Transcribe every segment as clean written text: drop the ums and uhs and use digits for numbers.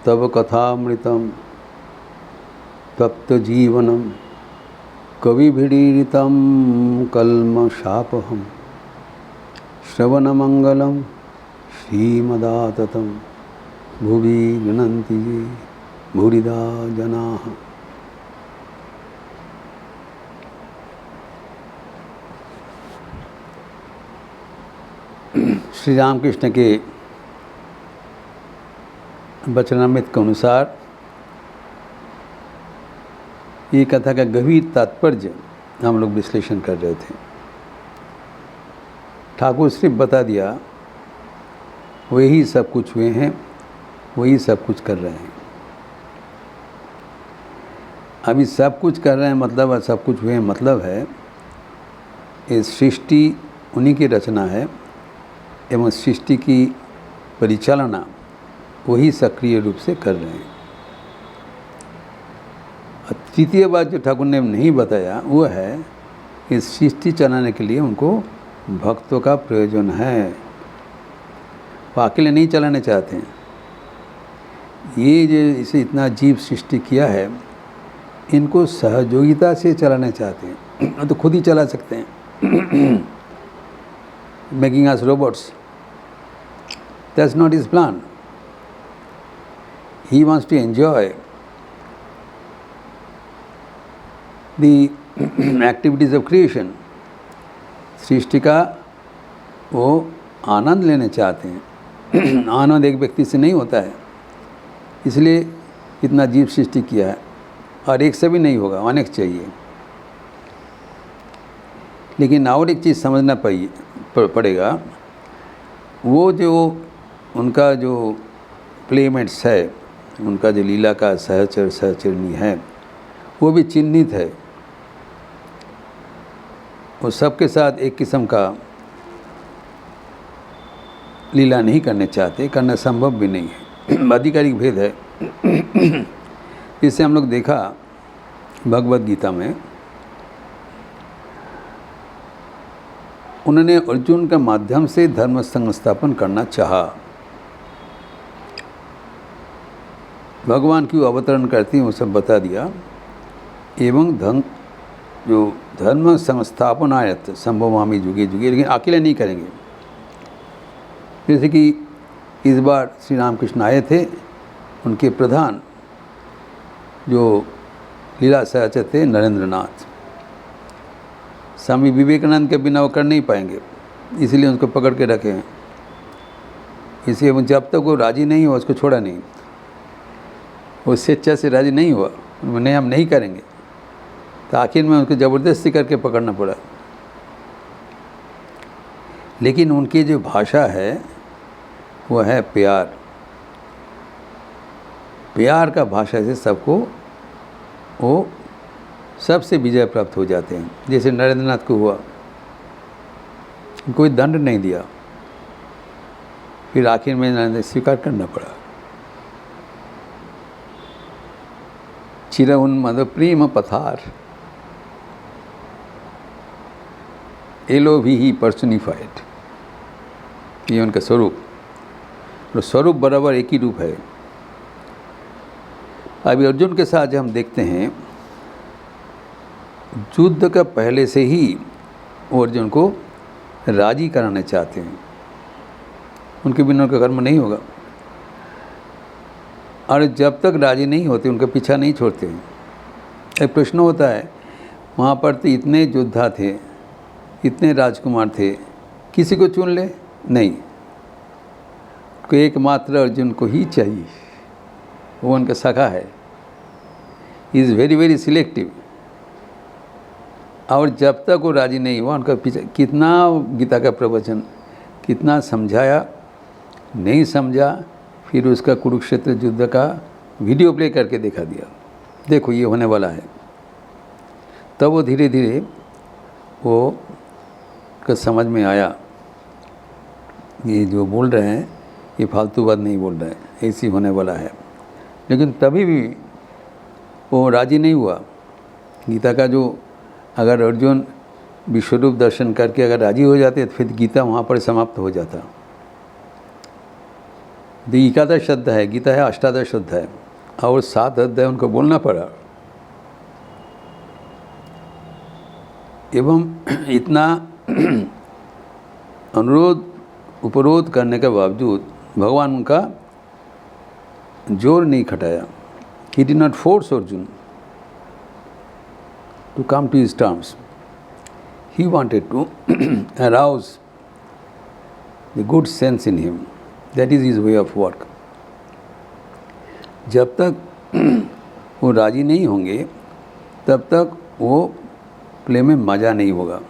तव कथामृतं तप्त जीवनम कविभिरीडितं कल्मषापहं श्रवणमंगलं श्रीमदाततं भुवि गृह्णन्ति भूरिदा जनाः। श्री रामकृष्ण के वचनामृत के अनुसार ये कथा का गंभीर तात्पर्य हम लोग विश्लेषण कर रहे थे। ठाकुर सिर्फ बता दिया वही सब कुछ हुए हैं, वही सब कुछ कर रहे हैं। अभी सब कुछ कर रहे हैं मतलब सब कुछ हुए मतलब है इस सृष्टि उन्हीं की रचना है एवं सृष्टि की परिचालना वही सक्रिय रूप से कर रहे हैं। तृतीय बात जो ठाकुर ने नहीं बताया वो है इस सृष्टि चलाने के लिए उनको भक्तों का प्रयोजन है। वो अकेले नहीं चलाने चाहते हैं। ये जो इसे इतना अजीब सृष्टि किया है इनको सहयोगिता से चलाना चाहते हैं। तो खुद ही चला सकते हैं। Making us robots, that's not his plan. He wants to enjoy the activities of creation. सृष्टि का वो आनंद लेने चाहते हैं। आनंद एक व्यक्ति से नहीं होता है, इसलिए इतना अजीब सृष्टि किया है। और एक से भी नहीं होगा, अनेक चाहिए। लेकिन और एक चीज़ समझना पड़ेगा, वो जो उनका जो प्लेमेट्स है, उनका जो लीला का सहचरणी है, वो भी चिन्हित है। वो सबके साथ एक किस्म का लीला नहीं करने चाहते, करना संभव भी नहीं है। आधिकारिक भेद है। इससे हम लोग देखा भगवद गीता में उन्होंने अर्जुन के माध्यम से धर्म संस्थापन करना चाहा। भगवान क्यों अवतरण करती हैं वो सब बता दिया। एवं जो धर्म संस्थापन आयत संभवामि जुगे जुगे, लेकिन अकेले नहीं करेंगे। जैसे कि इस बार श्री रामकृष्ण आए थे, उनके प्रधान जो लीला सहचर थे नरेंद्र नाथ, स्वामी विवेकानंद के बिना वो कर नहीं पाएंगे, इसलिए उनको पकड़ के रखे हैं। इसलिए जब तक वो राजी नहीं हुआ उसको छोड़ा नहीं। वो स्वेच्छा से राजी नहीं हुआ, उन्होंने हम नहीं करेंगे, तो आखिर में उनको ज़बरदस्ती करके पकड़ना पड़ा। लेकिन उनकी जो भाषा है वो है प्यार। प्यार का भाषा से सबको वो सबसे विजय प्राप्त हो जाते हैं। जैसे नरेंद्र नाथ को हुआ, कोई दंड नहीं दिया, फिर आखिर में नरेंद्र स्वीकार करना पड़ा। चिर उन्मद प्रेम पथार, एलो भी ही पर्सनिफाइड, ये उनका स्वरूप। तो स्वरूप बराबर एक ही रूप है। अभी अर्जुन के साथ जब हम देखते हैं, युद्ध का पहले से ही वो अर्जुन को राजी कराना चाहते हैं। उनके बिना उनका कर्म नहीं होगा, और जब तक राजी नहीं होते उनका पीछा नहीं छोड़ते हैं। एक प्रश्न होता है, वहाँ पर तो इतने योद्धा थे, इतने राजकुमार थे, किसी को चुन ले? नहीं, को एकमात्र अर्जुन को ही चाहिए। वो उनका सखा है। Is very very selective. और जब तक वो राजी नहीं हुआ उनका पीछे, कितना गीता का प्रवचन, कितना समझाया, नहीं समझा, फिर उसका कुरुक्षेत्र युद्ध का वीडियो प्ले करके दिखा दिया, देखो ये होने वाला है। तब वो धीरे धीरे वो का समझ में आया, ये जो बोल रहे हैं ये फालतू बात नहीं बोल रहे हैं, ऐसी होने वाला है। लेकिन तभी भी वो राजी नहीं हुआ। गीता का जो, अगर अर्जुन विश्वरूप दर्शन करके अगर राजी हो जाते तो फिर गीता वहाँ पर समाप्त हो जाता। तो एकादश अध्याय है, गीता है अष्टादश अध्याय और 7 अध्याय उनको बोलना पड़ा। एवं इतना अनुरोध उपरोध करने के बावजूद भगवान उनका जोर नहीं खटाया। He did not force Arjun to come to his terms. He wanted to arouse the good sense in him. That is his way of work. जब तक वो राजी नहीं होंगे तब तक वो प्ले में मज़ा नहीं होगा।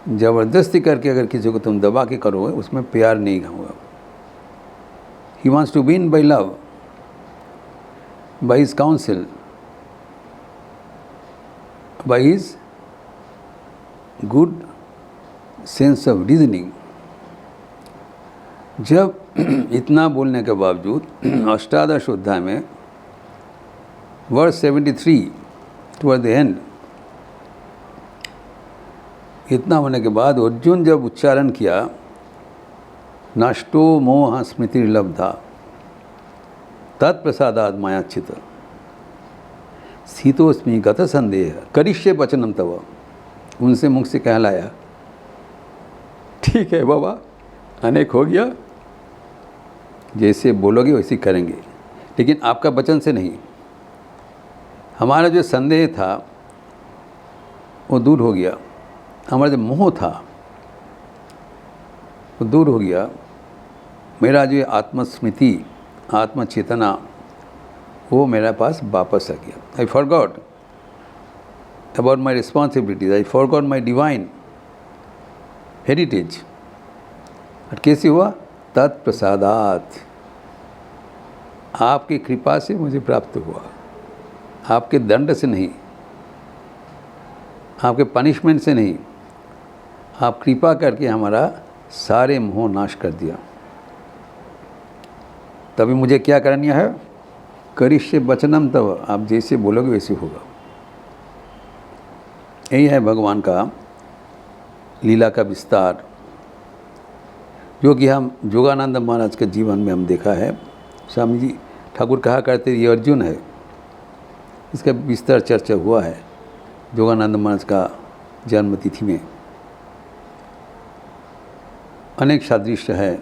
ज़बरदस्ती करके अगर किसी को तुम दबा के करोगे उसमें प्यार नहीं होगा। He wants to win by love, by his counsel, by his good sense of reasoning. जब इतना बोलने के बावजूद अष्टादश अध्याय में वर्स 73 टुवर्ड द एंड, इतना होने के बाद अर्जुन जब उच्चारण किया नष्टो मोह स्मृतिर्लब्धा तत्प्रसादात् मायाच्युत स्थितोस्मि गत संदेह करिष्ये वचनम तव, उनसे मुख से कहलाया ठीक है बाबा, अनेक हो गया, जैसे बोलोगे वैसे करेंगे, लेकिन आपका वचन से नहीं। हमारा जो संदेह था वो दूर हो गया, हमारा जो मोह था वो दूर हो गया। मेरा जो आत्मस्मृति आत्मचेतना वो मेरे पास वापस आ गया। I forgot about my responsibilities, I forgot my divine heritage. और कैसे हुआ? तत्प्रसादात, आपकी कृपा से मुझे प्राप्त हुआ, आपके दंड से नहीं, आपके पनिशमेंट से नहीं, आप कृपा करके हमारा सारे मोह नाश कर दिया। तभी मुझे क्या करना है? करिष्ये वचनम तव, आप जैसे बोलोगे वैसे होगा। यही है भगवान का लीला का विस्तार, जो कि हम जोगानंद महाराज के जीवन में हम देखा है। स्वामी जी ठाकुर कहा करते ये अर्जुन है, इसका विस्तार चर्चा हुआ है जोगानंद महाराज का जन्म तिथि में। अनेक सादृश्य है,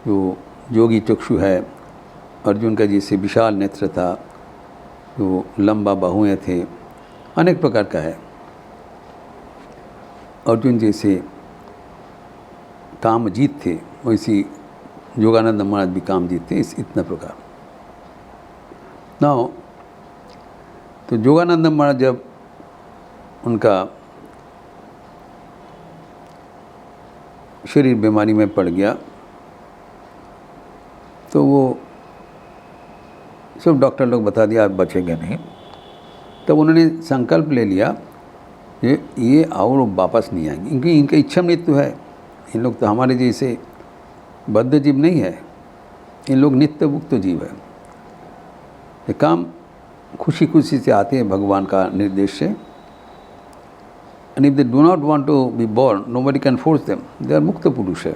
जो जोगी चक्षु है, अर्जुन का जैसे विशाल नेत्र था, जो लंबा बाहुएं थे, अनेक प्रकार का है। अर्जुन जैसे कामजीत थे वैसी योगानंद महाराज भी कामजीत थे, इस इतना प्रकार। नाउ तो योगानंद महाराज जब उनका शरीर बीमारी में पड़ गया तो वो सब डॉक्टर लोग बता दिया आप बचेंगे नहीं। तब उन्होंने संकल्प ले लिया ये और वापस नहीं आएंगे, क्योंकि इनका इच्छा मृत्यु है। इन लोग तो हमारे जैसे बद्ध जीव नहीं है, इन लोग नित्य मुक्त जीव है। ये काम खुशी खुशी से आते हैं भगवान का निर्देश से। And if they do not want to be born, nobody can force them, they are मुक्त पुरुष है,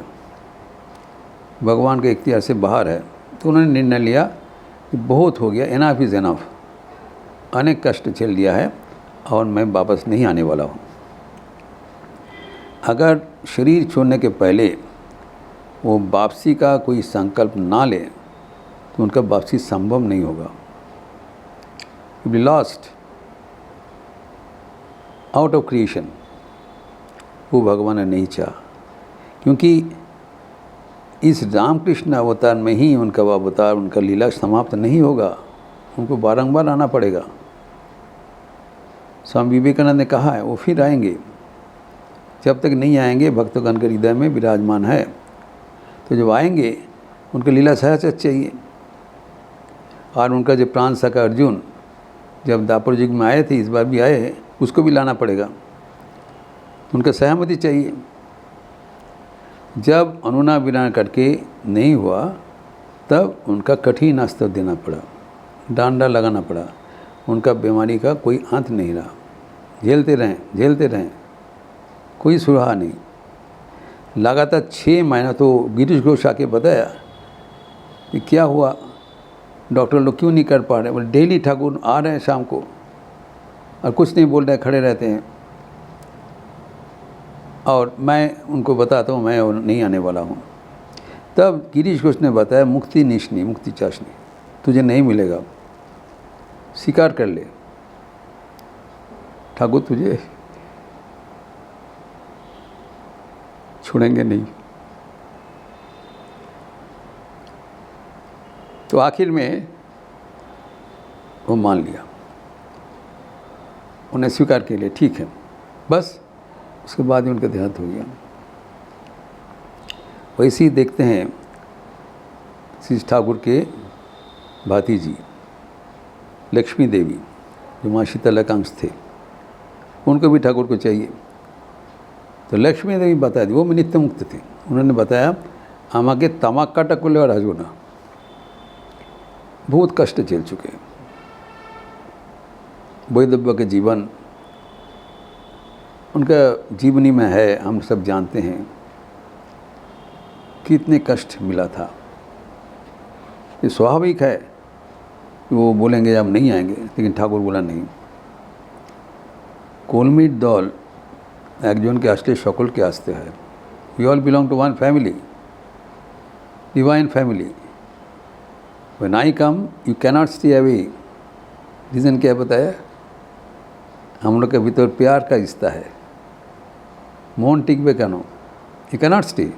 भगवान के इख्तियार से बाहर है। तो उन्होंने निर्णय लिया कि बहुत हो गया, एनफ इज़ एनफ, अनेक कष्ट झेल लिया है और मैं वापस नहीं आने वाला हूँ। अगर शरीर छोड़ने के पहले वो वापसी का कोई संकल्प ना ले तो उनका वापसी संभव नहीं होगा। You be lost out of creation. वो भगवान ने नहीं चाहा, क्योंकि इस रामकृष्ण अवतार में ही उनका अवतार, उनका लीला समाप्त नहीं होगा, उनको बारंबार आना पड़ेगा। स्वामी विवेकानंद ने कहा है वो फिर आएंगे, जब तक नहीं आएंगे भक्तगण के हृदय में विराजमान है। तो जब आएंगे उनका लीला सहज चाहिए। और उनका जो प्राण सखा अर्जुन जब दापर युग में आए थे, इस बार भी आए, उसको भी लाना पड़ेगा, उनका सहमति चाहिए। जब अनुना विरान करके नहीं हुआ तब उनका कठिन अस्त्र देना पड़ा, डांडा लगाना पड़ा, उनका बीमारी का कोई अंत नहीं रहा। झेलते रहें, कोई सुराहा नहीं। लगातार 6 महीना, तो गिरीश घोष आके बताया कि क्या हुआ, डॉक्टर लोग क्यों नहीं कर पा रहे। बोले डेली ठाकुर आ रहे हैं शाम को और कुछ नहीं बोल रहे, खड़े रहते हैं। और मैं उनको बताता हूँ मैं और नहीं आने वाला हूँ। तब गिरीश घोष ने बताया मुक्ति निशनी, मुक्ति चाशनी, तुझे नहीं मिलेगा, स्वीकार कर ले, ठाकुर तुझे छोड़ेंगे नहीं। तो आखिर में वो मान लिया, उन्हें स्वीकार के लिए, ठीक है। बस उसके बाद ही उनका देहांत हो गया। वैसे ही देखते हैं श्री ठाकुर के भातीजी लक्ष्मी देवी जो माँ शीतला का अंश थे, उनको भी ठाकुर को चाहिए। तो लक्ष्मी देवी बता दी, वो भी नित्य मुक्त थे। उन्होंने बताया आमाके तमाक काटा को ले राजो ना, बहुत कष्ट झेल चुके हैं। वैदव्य के जीवन उनका जीवनी में है, हम सब जानते हैं कितने कष्ट मिला था। ये स्वाभाविक है कि वो बोलेंगे अब नहीं आएंगे, लेकिन ठाकुर बोला नहीं। कोलमीट दौल একজনকে আসলে সকলকে আসতে হয়। We all belong to one family, divine family. When I come, you cannot stay away. Reason क्या बताया? हम लोग के भीतर प्यार का रिश्ता है, মন टिकবে কেন? You cannot stay.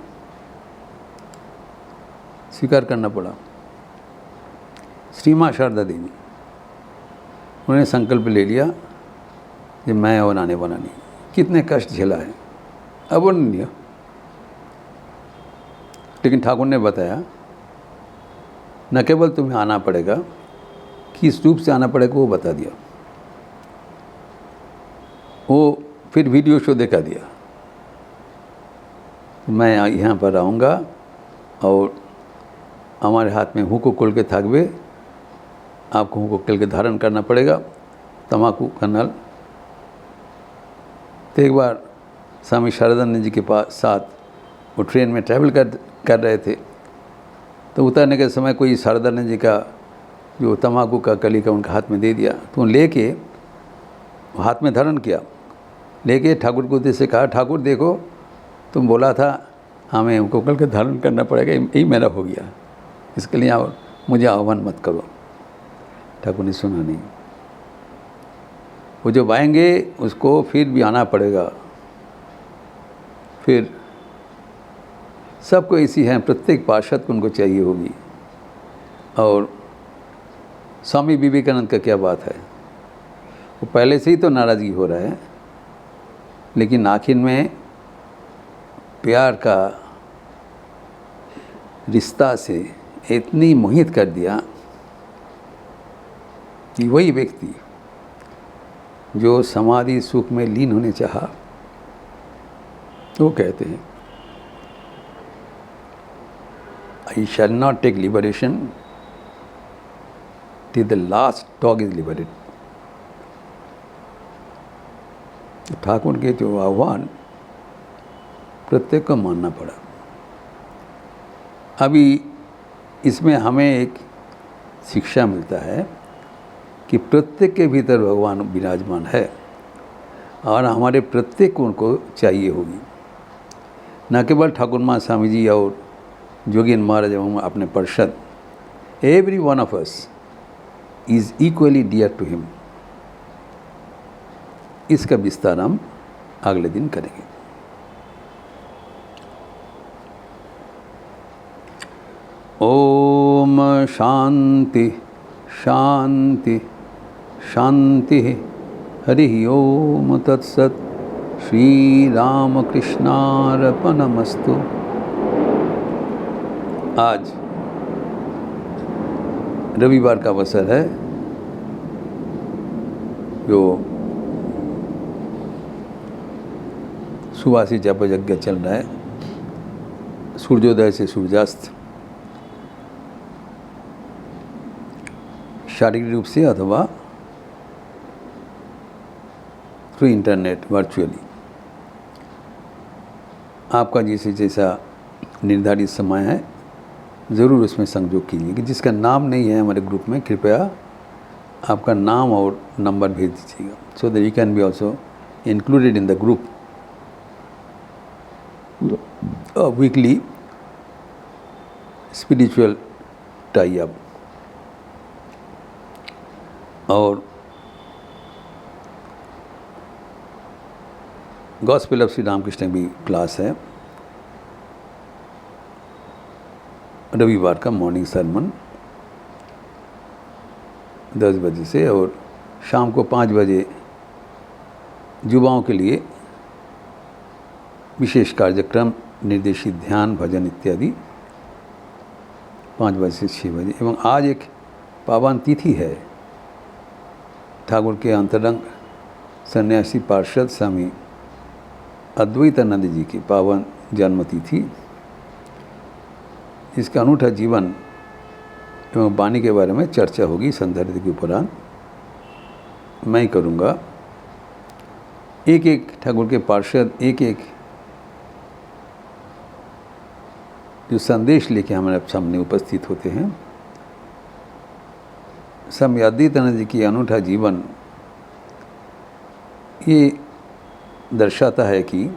स्वीकार करना पड़ा। श्री माँ शारदा देवी, उन्होंने संकल्प ले लिया कि मैं और आने वाला नहीं। कितने कष्ट झेला है, अवर्णनीय। लेकिन ठाकुर ने बताया न केवल तुम्हें आना पड़ेगा, किस रूप से आना पड़ेगा वो बता दिया। वो फिर वीडियो शो दिखा दिया, मैं यहाँ पर आऊँगा और हमारे हाथ में हुक्को खोल के थाकबे, आपको हुक्को खोल के धारण करना पड़ेगा, तम्बाकू का नल। तो एक बार स्वामी शारदानंद जी के साथ वो ट्रेन में ट्रैवल कर रहे थे। तो उतरने के समय कोई शारदानंद जी का जो तम्बाकू का कली का उनके हाथ में दे दिया। तो लेके हाथ में धारण किया, लेके ठाकुर को उद्देश्य से कहा, ठाकुर देखो तुम बोला था हमें उनको कल के धारण करना पड़ेगा, यही मेरा हो गया, इसके लिए मुझे आह्वान मत करो। ठाकुर ने सुना नहीं। वो जब आएंगे उसको फिर भी आना पड़ेगा। फिर सबको ऐसी है, प्रत्येक पार्षद को उनको चाहिए होगी। और स्वामी विवेकानंद का क्या बात है, वो पहले से ही तो नाराज़गी हो रहा है, लेकिन आखिर में प्यार का रिश्ता से इतनी मोहित कर दिया कि वही व्यक्ति जो समाधि सुख में लीन होने चाहा, वो कहते हैं I shall not take liberation till the last dog is liberated. Thakur के जो आह्वान प्रत्येक को मानना पड़ा। अभी इसमें हमें एक शिक्षा मिलता है कि प्रत्येक के भीतर भगवान विराजमान है और हमारे प्रत्येक को उनको चाहिए होगी। न केवल ठाकुर माँ स्वामी जी और जोगीन महाराज एवं अपने पार्षद, every one of us is equally dear to him. इसका विस्तार हम अगले दिन करेंगे। ओम शांति शांति शांति। हरि ओम तत्सत। श्री राम कृष्णार्पणमस्तु। आज रविवार का अवसर है, जो सुबह से जप यज्ञ चल रहा है, सूर्योदय से सूर्यास्त, शारीरिक रूप से अथवा थ्रू इंटरनेट वर्चुअली। आपका जैसे जैसा निर्धारित समय है ज़रूर उसमें संयोग कीजिए। कि जिसका नाम नहीं है हमारे ग्रुप में, कृपया आपका नाम और नंबर भेज दीजिएगा, so that you can be also included in the group weekly spiritual tie up. और गॉस्पेल ऑफ श्री रामकृष्ण भी क्लास है, रविवार का मॉर्निंग सरमन 10 बजे से, और शाम को 5 बजे युवाओं के लिए विशेष कार्यक्रम, निर्देशित ध्यान, भजन इत्यादि 5 बजे से 6 बजे। एवं आज एक पावन तिथि है, ठाकुर के अंतरंग सन्यासी पार्षद स्वामी अद्वैतानंद जी की पावन जन्म तिथि। इसका अनूठा जीवन एवं वाणी के बारे में चर्चा होगी संध्या के उपरांत। मैं करूँगा। एक एक ठाकुर के पार्षद एक एक जो संदेश लेके हमारे सामने उपस्थित होते हैं। स्वामी अद्वैतानंद जी की अनूठा जीवन ये दर्शाता है कि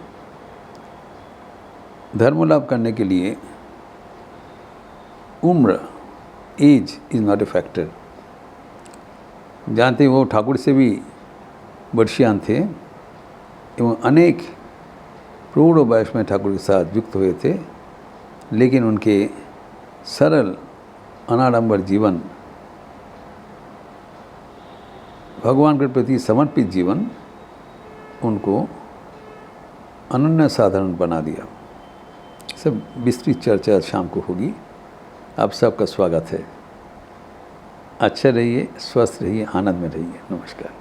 धर्म लाभ करने के लिए उम्र, age is not a factor. जानते हैं वो ठाकुर से भी वर्षियान थे एवं अनेक प्रौढ़ वयस में ठाकुर के साथ युक्त हुए थे, लेकिन उनके सरल अनाडंबर जीवन, भगवान के प्रति समर्पित जीवन उनको अनन्य साधारण बना दिया। सब विस्तृत चर्चा शाम को होगी। आप सबका स्वागत है। अच्छा रहिए, स्वस्थ रहिए, आनंद में रहिए। नमस्कार।